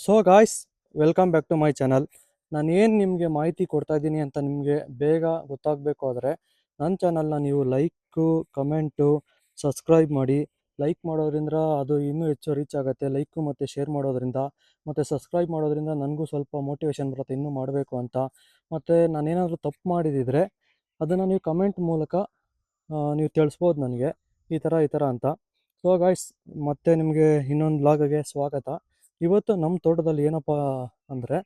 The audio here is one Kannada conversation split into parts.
So guys, welcome back to my channel. ನಾನು ಏನು ನಿಮಗೆ ಮಾಹಿತಿ ಕೊಡ್ತಾ ಇದ್ದೀನಿ ಅಂತ ನಿಮಗೆ ಬೇಗ ಗೊತ್ತಾಗಬೇಕು ಆದರೆ ನನ್ನ ಚಾನಲ್ನ ನೀವು ಲೈಕು, ಕಮೆಂಟು, ಸಬ್ಸ್ಕ್ರೈಬ್ ಮಾಡಿ. ಲೈಕ್ ಮಾಡೋದ್ರಿಂದ ಅದು ಇನ್ನೂ ಹೆಚ್ಚು ರೀಚ್ ಆಗುತ್ತೆ. ಲೈಕು ಮತ್ತು ಶೇರ್ ಮಾಡೋದ್ರಿಂದ ಮತ್ತು ಸಬ್ಸ್ಕ್ರೈಬ್ ಮಾಡೋದ್ರಿಂದ ನನಗೂ ಸ್ವಲ್ಪ ಮೋಟಿವೇಶನ್ ಬರುತ್ತೆ ಇನ್ನೂ ಮಾಡಬೇಕು ಅಂತ. ಮತ್ತು ನಾನೇನಾದರೂ ತಪ್ಪು ಮಾಡಿದಿದ್ರೆ ಅದನ್ನು ನೀವು ಕಮೆಂಟ್ ಮೂಲಕ ನೀವು ತಿಳಿಸ್ಬೋದು ನನಗೆ, ಈ ಥರ ಅಂತ. ಸೊ ಗಾಯ್ಸ್, ಮತ್ತೆ ನಿಮಗೆ ಇನ್ನೊಂದು ಬ್ಲಾಗ್ಗೆ ಸ್ವಾಗತ. ಇವತ್ತು ನಮ್ಮ ತೋಟದಲ್ಲಿ ಏನಪ್ಪ ಅಂದರೆ,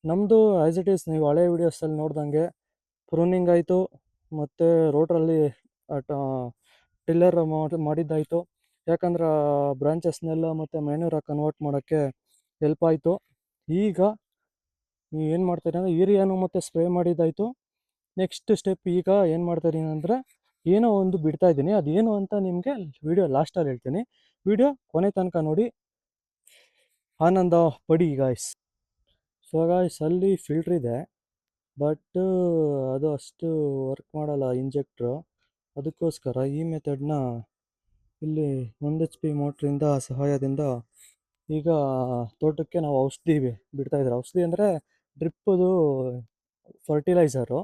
ನಮ್ಮದು ಆ್ಯಸ್ ಇಟ್ ಈಸ್ ನೀವು ಹಳೆ ವೀಡಿಯೋಸಲ್ಲಿ ನೋಡ್ದಂಗೆ ಪ್ರೂನಿಂಗ್ ಆಯಿತು, ಮತ್ತು ರೋಟ್ರಲ್ಲಿ ಟಿಲ್ಲರ್ ಮಾಡಿದ್ದಾಯಿತು. ಯಾಕಂದ್ರೆ ಬ್ರಾಂಚಸ್ನೆಲ್ಲ ಮತ್ತು ಮ್ಯಾನ್ಯೂರಾಗಿ ಕನ್ವರ್ಟ್ ಮಾಡೋಕ್ಕೆ ಹೆಲ್ಪ್ ಆಯಿತು. ಈಗ ಏನು ಮಾಡ್ತೀನಿ ಅಂದರೆ ಯೂರಿಯಾನು ಮತ್ತು ಸ್ಪ್ರೇ ಮಾಡಿದ್ದಾಯಿತು. ನೆಕ್ಸ್ಟ್ ಸ್ಟೆಪ್ ಈಗ ಏನು ಮಾಡ್ತಾಯಿದ್ದೀನಿ ಅಂದರೆ, ಏನೋ ಒಂದು ಬಿಡ್ತಾ ಇದ್ದೀನಿ. ಅದೇನು ಅಂತ ನಿಮಗೆ ವಿಡಿಯೋ ಲಾಸ್ಟಲ್ಲಿ ಹೇಳ್ತೀನಿ. ವಿಡಿಯೋ ಕೊನೆ ತನಕ ನೋಡಿ, ಆನಂದ ಪಡಿ ಗಾಯ್ಸ್. ಸೊ ಗಾಯ್ಸ್, ಅಲ್ಲಿ ಫಿಲ್ಟ್ರ್ ಇದೆ, ಬಟ್ ಅದು ಅಷ್ಟು ವರ್ಕ್ ಮಾಡಲ್ಲ ಇಂಜೆಕ್ಟ್ರು. ಅದಕ್ಕೋಸ್ಕರ ಈ ಮೆಥಡ್ನ ಇಲ್ಲಿ 1 HP ಮೋಟ್ರಿಂದ ಸಹಾಯದಿಂದ ಈಗ ತೋಟಕ್ಕೆ ನಾವು ಔಷಧಿ ಬಿಡ್ತಾಯಿದ್ದಾರೆ. ಔಷಧಿ ಅಂದರೆ ಡ್ರಿಪ್ಪದು ಫರ್ಟಿಲೈಸರು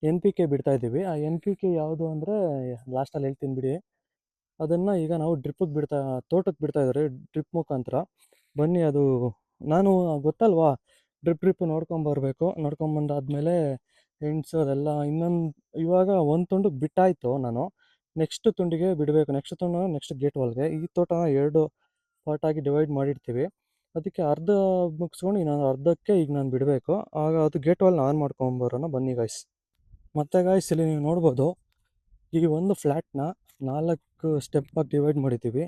NPK ಬಿಡ್ತಾಯಿದ್ದೀವಿ. ಆ NPK ಯಾವುದು ಅಂದರೆ ಲಾಸ್ಟಲ್ಲಿ ಹೇಳ್ತೀನಿ ಬಿಡಿ. ಅದನ್ನು ಈಗ ನಾವು ತೋಟಕ್ಕೆ ಬಿಡ್ತಾಯಿದ್ದಾರೆ ಡ್ರಿಪ್ ಮುಖಾಂತರ. ಬನ್ನಿ, ಅದು ನಾನು ಗೊತ್ತಲ್ವಾ, ಡ್ರಿಪ್ ನೋಡ್ಕೊಂಬರ್ಬೇಕು. ನೋಡ್ಕೊಂಬಂದಾದ್ಮೇಲೆ ಎಣ್ಸೋದೆಲ್ಲ ಇವಾಗ ಒಂದು ತುಂಡು ಬಿಟ್ಟಾಯಿತು. ನಾನು ನೆಕ್ಸ್ಟ್ ತುಂಡಿಗೆ ಬಿಡಬೇಕು. ನೆಕ್ಸ್ಟ್ ಗೇಟ್ ಒಳಗೆ ಈ ತೋಟನ 2 ಪಾರ್ಟಾಗಿ ಡಿವೈಡ್ ಮಾಡಿರ್ತೀವಿ. ಅದಕ್ಕೆ ಅರ್ಧ ಮುಗಿಸ್ಕೊಂಡು ಇನ್ನೊಂದು ಅರ್ಧಕ್ಕೆ ಈಗ ನಾನು ಬಿಡಬೇಕು. ಆಗ ಅದು ಗೇಟ್ ವಾಲ್ನ ಆನ್ ಮಾಡ್ಕೊಂಬರೋಣ ಬನ್ನಿ ಗಾಯ್ಸ್. ಮತ್ತು ಗಾಯ್ಸ್, ಇಲ್ಲಿ ನೀವು ನೋಡ್ಬೋದು, ಈ ಒಂದು ಫ್ಲ್ಯಾಟ್ನ 4 ಸ್ಟೆಪ್ಪಾಗಿ ಡಿವೈಡ್ ಮಾಡಿದ್ದೀವಿ.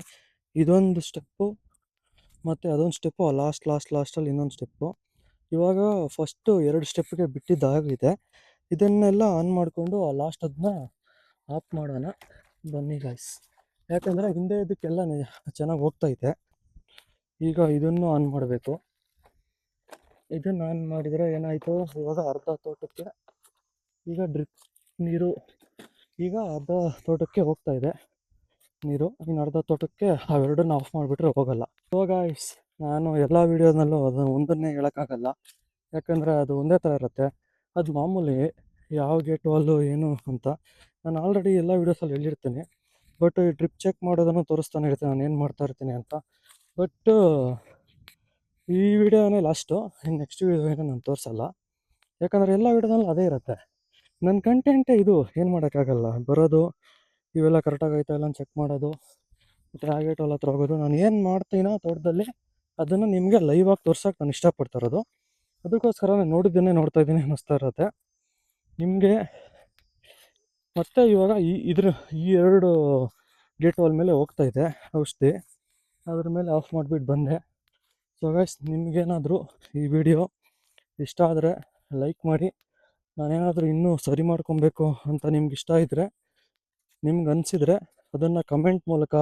ಇದೊಂದು ಸ್ಟೆಪ್ಪು ಮತ್ತು ಅದೊಂದು ಸ್ಟೆಪ್ಪು, ಲಾಸ್ಟಲ್ಲಿ ಇನ್ನೊಂದು ಸ್ಟೆಪ್ಪು. ಇವಾಗ ಫಸ್ಟು 2 ಸ್ಟೆಪ್ಗೆ ಬಿಟ್ಟಿದ್ದಾಗಿದೆ. ಇದನ್ನೆಲ್ಲ ಆನ್ ಮಾಡಿಕೊಂಡು ಆ ಲಾಸ್ಟ್ ಅದನ್ನ ಆಫ್ ಮಾಡೋಣ ಬನ್ನಿ ಗಾಯ್ಸ್. ಯಾಕಂದರೆ ಹಿಂದೆ ಇದಕ್ಕೆಲ್ಲ ಚೆನ್ನಾಗಿ ಹೋಗ್ತೈತೆ. ಈಗ ಇದನ್ನು ಆನ್ ಮಾಡಬೇಕು. ಇದನ್ನು ಆನ್ ಮಾಡಿದರೆ ಏನಾಯಿತು, ಇವಾಗ ಅರ್ಧ ತೋಟಕ್ಕೆ ಈಗ ಡ್ರಿಪ್ ನೀರು ಈಗ ಅರ್ಧ ತೋಟಕ್ಕೆ ಹೋಗ್ತಾ ಇದೆ ನೀರು. ಇನ್ನು ಅರ್ಧ ತೋಟಕ್ಕೆ ಅವೆರಡನ್ನ ಆಫ್ ಮಾಡಿಬಿಟ್ರೆ ಹೋಗಲ್ಲ. ಸೊ ಗಾಯ್ಸ್, ನಾನು ಎಲ್ಲ ವೀಡಿಯೋನಲ್ಲೂ ಅದನ್ನು ಒಂದನ್ನೇ ಹೇಳೋಕ್ಕಾಗಲ್ಲ. ಯಾಕಂದರೆ ಅದು ಒಂದೇ ಥರ ಇರುತ್ತೆ. ಅದು ಮಾಮೂಲಿ ಯಾವ ಗೇಟ್ ವಾಲು ಏನು ಅಂತ ನಾನು ಆಲ್ರೆಡಿ ಎಲ್ಲ ವೀಡಿಯೋಸಲ್ಲಿ ಹೇಳಿರ್ತೀನಿ. ಬಟ್ ಈ ಡ್ರಿಪ್ ಚೆಕ್ ಮಾಡೋದನ್ನು ತೋರಿಸ್ತಾನೆ ಇರ್ತೀನಿ, ನಾನು ಏನು ಮಾಡ್ತಾ ಇರ್ತೀನಿ ಅಂತ. ಬಟ್ ಈ ವಿಡಿಯೋನೇ ಲಾಸ್ಟು. ನೆಕ್ಸ್ಟ್ ವೀಡಿಯೋ ಏನೋ ನಾನು ತೋರಿಸಲ್ಲ. ಯಾಕಂದರೆ ಎಲ್ಲ ವೀಡಿಯೋದಲ್ಲಿ ಅದೇ ಇರುತ್ತೆ. ನನ್ನ ಕಂಟೆಂಟೇ ಇದು, ಏನು ಮಾಡೋಕ್ಕಾಗಲ್ಲ. ಬರೋದು, ಇವೆಲ್ಲ ಕರೆಕ್ಟಾಗಿ ಆಯ್ತಾ ಇಲ್ಲ ಚೆಕ್ ಮಾಡೋದು, ಮತ್ತು ಆ ಗೇಟ್ ವಾಲ್ ಹತ್ರ ಹೋಗೋದು. ನಾನು ಏನು ಮಾಡ್ತೀನೋ ತೋಟದಲ್ಲಿ ಅದನ್ನು ನಿಮಗೆ ಲೈವಾಗಿ ತೋರ್ಸೋಕೆ ನಾನು ಇಷ್ಟಪಡ್ತಾಯಿರೋದು. ಅದಕ್ಕೋಸ್ಕರ ನಾನು ನೋಡಿದ್ದನ್ನೇ ನೋಡ್ತಾ ಇದ್ದೀನಿ ಅನ್ನಿಸ್ತಾ ಇರುತ್ತೆ ನಿಮಗೆ. ಮತ್ತು ಇವಾಗ ಈ 2 ಗೇಟ್ ವಾಲ್ ಮೇಲೆ ಹೋಗ್ತಾಯಿದೆ ಔಷಧಿ. ಅದ್ರ ಮೇಲೆ ಆಫ್ ಮಾಡಿಬಿಟ್ಟು ಬಂದೆ. ಸೊ ಗೈಸ್, ನಿಮಗೇನಾದರೂ ಈ ವಿಡಿಯೋ ಇಷ್ಟ ಆದರೆ ಲೈಕ್ ಮಾಡಿ. ನಾನೇನಾದರೂ ಇನ್ನೂ ಸರಿ ಮಾಡ್ಕೊಬೇಕು ಅಂತ ನಿಮ್ಗೆ ಇಷ್ಟ ಇದ್ದರೆ, ನಿಮ್ಗೆ ಅನಿಸಿದರೆ ಅದನ್ನು ಕಮೆಂಟ್ ಮೂಲಕ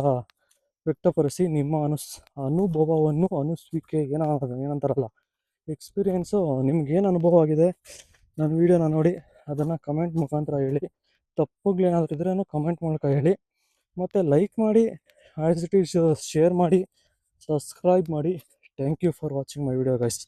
ವ್ಯಕ್ತಪಡಿಸಿ. ನಿಮ್ಮ ಅನುಭವವನ್ನು ಏನಂತಾರಲ್ಲ, ಎಕ್ಸ್ಪೀರಿಯೆನ್ಸು, ನಿಮ್ಗೇನು ಅನುಭವ ಆಗಿದೆ ನನ್ನ ವೀಡಿಯೋನ ನೋಡಿ ಅದನ್ನು ಕಮೆಂಟ್ ಮುಖಾಂತರ ಹೇಳಿ. ತಪ್ಪುಗಳೇನಾದರೂ ಇದ್ರೂ ಕಮೆಂಟ್ ಮೂಲಕ ಹೇಳಿ. ಮತ್ತು ಲೈಕ್ ಮಾಡಿ, ಆ್ಯಸ್ ಇಟ್ ಈಸ್ ಶೇರ್ ಮಾಡಿ, ಸಬ್ಸ್ಕ್ರೈಬ್ ಮಾಡಿ. Thank you for watching my video guys.